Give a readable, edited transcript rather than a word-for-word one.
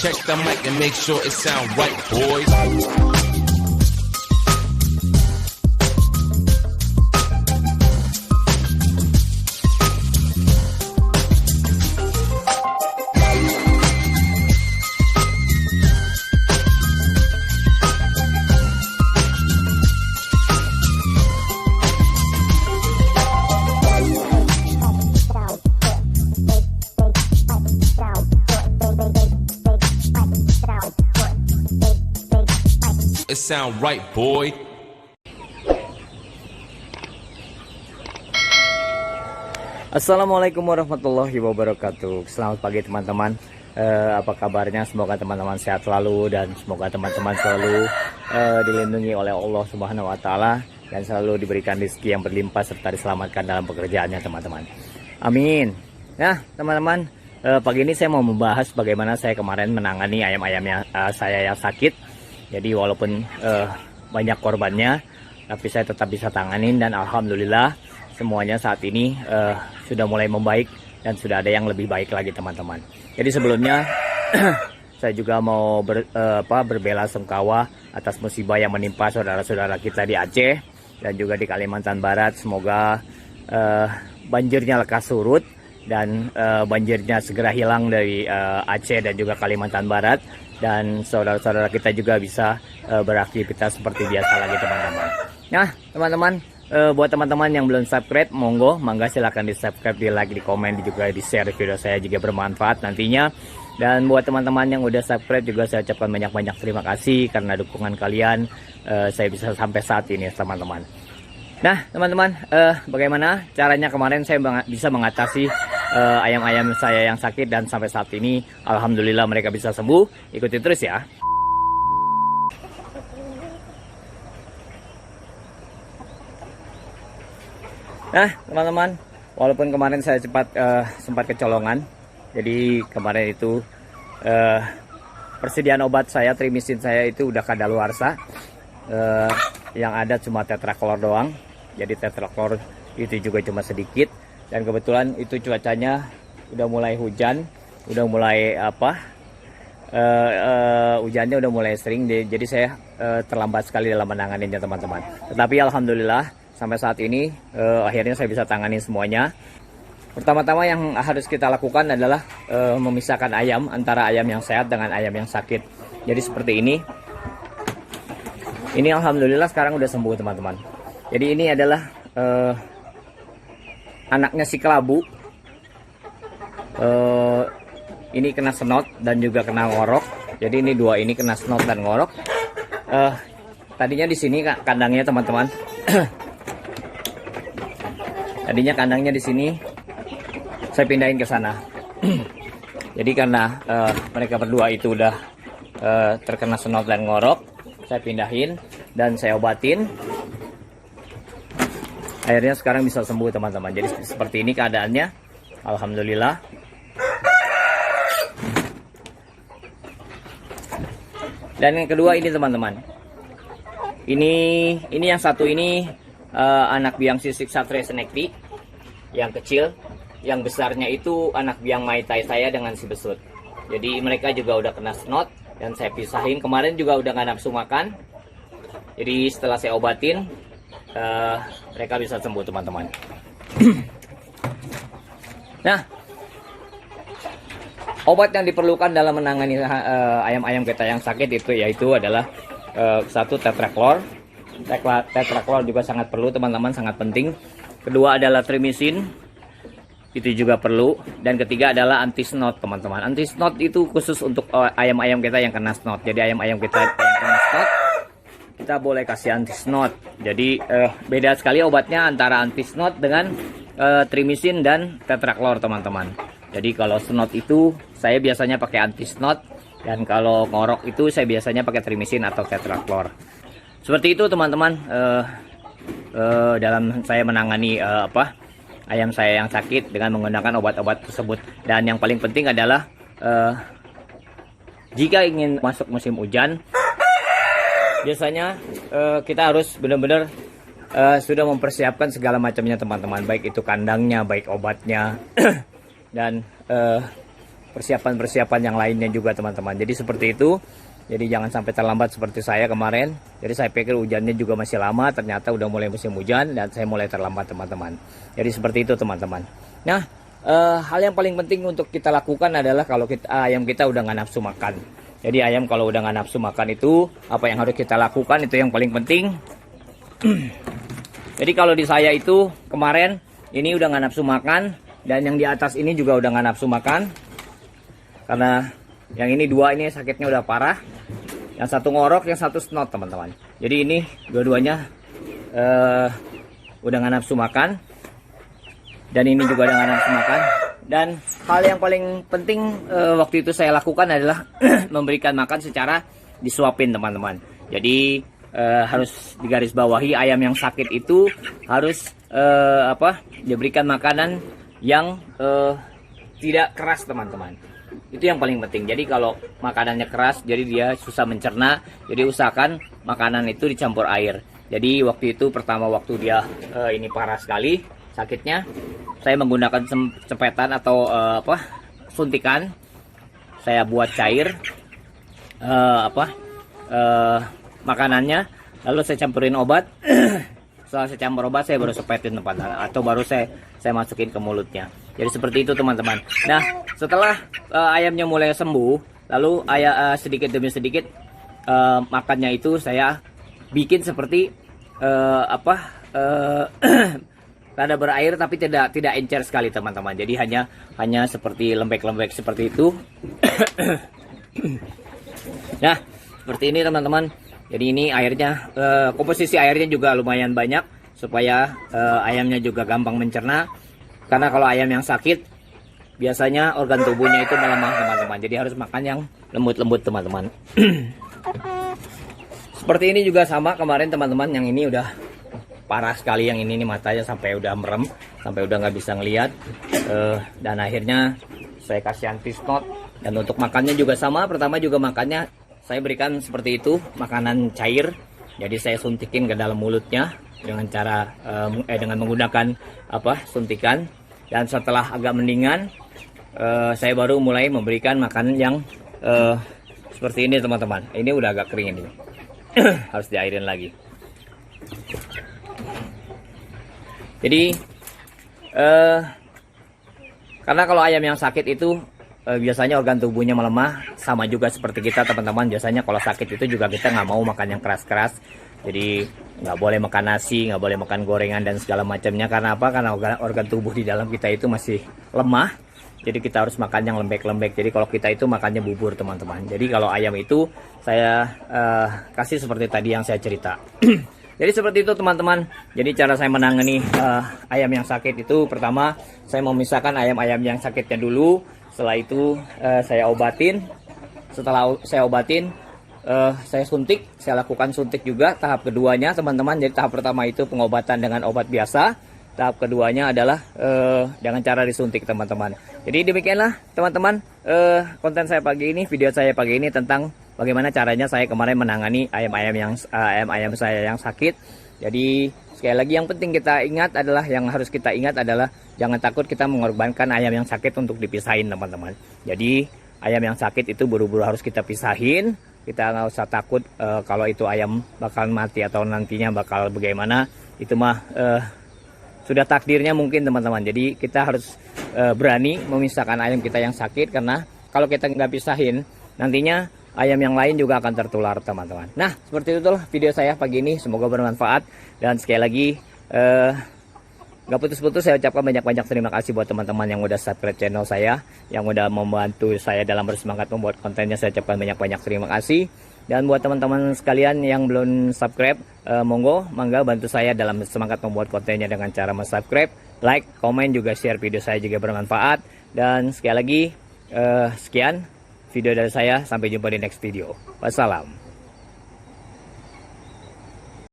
Check the mic and make sure it sound right, boys. It sound right, boy. Assalamualaikum warahmatullahi wabarakatuh. Selamat pagi teman-teman. Apa kabarnya? Semoga teman-teman sehat selalu dan semoga teman-teman selalu dilindungi oleh Allah Subhanahu wa taala dan selalu diberikan rezeki yang berlimpah serta diselamatkan dalam pekerjaannya teman-teman. Amin. Nah, teman-teman, pagi ini saya mau membahas bagaimana saya kemarin menangani ayam-ayamnya saya yang sakit. Jadi walaupun banyak korbannya, tapi saya tetap bisa tanganin dan alhamdulillah semuanya saat ini sudah mulai membaik dan sudah ada yang lebih baik lagi teman-teman. Jadi sebelumnya saya juga mau berbela-sungkawa atas musibah yang menimpa saudara-saudara kita di Aceh dan juga di Kalimantan Barat. Semoga banjirnya lekas surut dan banjirnya segera hilang dari Aceh dan juga Kalimantan Barat, dan saudara-saudara kita juga bisa beraktivitas seperti biasa lagi teman-teman. Nah teman-teman, buat teman-teman yang belum subscribe, mangga silahkan di subscribe, di like, di komen, juga di share video saya jika bermanfaat nantinya. Dan buat teman-teman yang udah subscribe juga saya ucapkan banyak-banyak terima kasih karena dukungan kalian saya bisa sampai saat ini teman-teman. Nah teman-teman, bagaimana caranya kemarin saya bisa mengatasi ayam-ayam saya yang sakit dan sampai saat ini alhamdulillah mereka bisa sembuh. Ikuti terus ya. Nah teman-teman, walaupun kemarin saya sempat kecolongan, jadi kemarin itu persediaan obat saya, trimisin saya itu udah kadaluarsa. Yang ada cuma tetraklor doang. Jadi tetraklor itu juga cuma sedikit, dan kebetulan itu cuacanya udah mulai hujan, udah mulai hujannya udah mulai sering, jadi saya terlambat sekali dalam menanganinya teman-teman. Tetapi alhamdulillah sampai saat ini akhirnya saya bisa tangani semuanya. Pertama-tama yang harus kita lakukan adalah memisahkan ayam antara ayam yang sehat dengan ayam yang sakit. Jadi seperti ini. Ini alhamdulillah sekarang udah sembuh teman-teman. Jadi ini adalah anaknya si kelabu. Ini kena senot dan juga kena ngorok. Jadi ini dua ini kena senot dan ngorok. Tadinya di sini kandangnya teman-teman. Tadinya kandangnya di sini, saya pindahin ke sana. Jadi karena mereka berdua itu udah terkena senot dan ngorok, saya pindahin dan saya obatin. Akhirnya sekarang bisa sembuh teman-teman. Jadi seperti ini keadaannya, alhamdulillah. Dan yang kedua ini teman-teman, ini yang satu ini anak biang sisik Satria senekti yang kecil. Yang besarnya itu anak biang maitai saya dengan si besut. Jadi mereka juga udah kena snot dan saya pisahin. Kemarin juga udah gak nafsu makan. Jadi setelah saya obatin, mereka bisa sembuh teman-teman. Nah, obat yang diperlukan dalam menangani ayam-ayam kita yang sakit itu yaitu adalah satu tetraklor. Tetraklor juga sangat perlu teman-teman, sangat penting. Kedua adalah trimisin, itu juga perlu. Dan ketiga adalah anti snot teman-teman. Anti snot itu khusus untuk ayam-ayam kita yang kena snot. Jadi ayam-ayam kita yang kena snot, kita boleh kasih anti snot. Jadi beda sekali obatnya antara anti snot dengan trimisin dan tetraklor teman-teman. Jadi kalau snot itu saya biasanya pakai anti snot, dan kalau ngorok itu saya biasanya pakai trimisin atau tetraklor. Seperti itu teman-teman, dalam saya menangani ayam saya yang sakit dengan menggunakan obat-obat tersebut. Dan yang paling penting adalah jika ingin masuk musim hujan, biasanya kita harus benar-benar sudah mempersiapkan segala macamnya teman-teman, baik itu kandangnya, baik obatnya dan persiapan-persiapan yang lainnya juga teman-teman. Jadi seperti itu. Jadi jangan sampai terlambat seperti saya kemarin. Jadi saya pikir hujannya juga masih lama, ternyata udah mulai musim hujan dan saya mulai terlambat teman-teman. Jadi seperti itu teman-teman. Nah, hal yang paling penting untuk kita lakukan adalah kalau ayam kita udah nggak nafsu makan. Jadi ayam kalau udah nggak nafsu makan itu apa yang harus kita lakukan, itu yang paling penting. Jadi kalau di saya itu kemarin ini udah nggak nafsu makan, dan yang di atas ini juga udah nggak nafsu makan. Karena yang ini dua ini sakitnya udah parah. Yang satu ngorok, yang satu snot teman-teman. Jadi ini dua-duanya udah nggak nafsu makan. Dan ini juga udah nggak nafsu makan. Dan hal yang paling penting waktu itu saya lakukan adalah memberikan makan secara disuapin teman-teman. Jadi harus digarisbawahi, ayam yang sakit itu harus diberikan makanan yang tidak keras teman-teman. Itu yang paling penting. Jadi kalau makanannya keras, jadi dia susah mencerna. Jadi usahakan makanan itu dicampur air. Jadi waktu itu pertama waktu dia ini parah sekali sakitnya, saya menggunakan cepetan atau suntikan. Saya buat cair makanannya, lalu saya campurin obat. Setelah saya campur obat, saya baru sepetin teman-teman, atau baru saya masukin ke mulutnya. Jadi seperti itu teman-teman. Nah, setelah ayamnya mulai sembuh, lalu sedikit demi sedikit makannya itu saya bikin seperti rada berair tapi tidak encer sekali teman-teman. Jadi hanya seperti lembek-lembek seperti itu. Nah, seperti ini teman-teman. Jadi ini airnya, komposisi airnya juga lumayan banyak supaya ayamnya juga gampang mencerna. Karena kalau ayam yang sakit biasanya organ tubuhnya itu melemah teman-teman. Jadi harus makan yang lembut-lembut teman-teman. Seperti ini juga sama kemarin teman-teman, yang ini udah parah sekali, yang ini nih matanya sampai udah merem, sampai udah nggak bisa ngelihat. Dan akhirnya saya kasih anti-snot. Dan untuk makannya juga sama, pertama juga makannya saya berikan seperti itu, makanan cair. Jadi saya suntikin ke dalam mulutnya dengan cara dengan menggunakan suntikan. Dan setelah agak mendingan, saya baru mulai memberikan makanan yang seperti ini teman-teman. Ini udah agak kering ini. Harus diairin lagi. Jadi karena kalau ayam yang sakit itu biasanya organ tubuhnya melemah, sama juga seperti kita teman-teman. Biasanya kalau sakit itu juga kita nggak mau makan yang keras-keras. Jadi nggak boleh makan nasi, nggak boleh makan gorengan dan segala macamnya. Karena apa? Karena organ tubuh di dalam kita itu masih lemah. Jadi kita harus makan yang lembek-lembek. Jadi kalau kita itu makannya bubur teman-teman. Jadi kalau ayam itu saya kasih seperti tadi yang saya cerita. Jadi seperti itu teman-teman. Jadi cara saya menangani ayam yang sakit itu, pertama saya memisahkan ayam-ayam yang sakitnya dulu. Setelah itu saya obatin. Setelah saya obatin, saya suntik. Saya lakukan suntik juga tahap keduanya teman-teman. Jadi tahap pertama itu pengobatan dengan obat biasa. Tahap keduanya adalah dengan cara disuntik teman-teman. Jadi demikianlah teman-teman konten saya pagi ini, video saya pagi ini tentang bagaimana caranya saya kemarin menangani ayam-ayam saya yang sakit. Jadi sekali lagi yang penting kita ingat adalah, yang harus kita ingat adalah jangan takut kita mengorbankan ayam yang sakit untuk dipisahin teman-teman. Jadi ayam yang sakit itu buru-buru harus kita pisahin. Kita nggak usah takut kalau itu ayam bakal mati atau nantinya bakal bagaimana. Itu mah sudah takdirnya mungkin teman-teman. Jadi kita harus berani memisahkan ayam kita yang sakit, karena kalau kita nggak pisahin nantinya ayam yang lain juga akan tertular teman-teman. Nah seperti itulah video saya pagi ini, semoga bermanfaat. Dan sekali lagi nggak putus-putus saya ucapkan banyak-banyak terima kasih buat teman-teman yang udah subscribe channel saya, yang udah membantu saya dalam bersemangat membuat kontennya. Saya ucapkan banyak-banyak terima kasih. Dan buat teman-teman sekalian yang belum subscribe, mangga bantu saya dalam semangat membuat kontennya dengan cara subscribe, like, komen, juga share video saya juga bermanfaat. Dan sekali lagi sekian video dari saya, sampai jumpa di next video. Wassalam.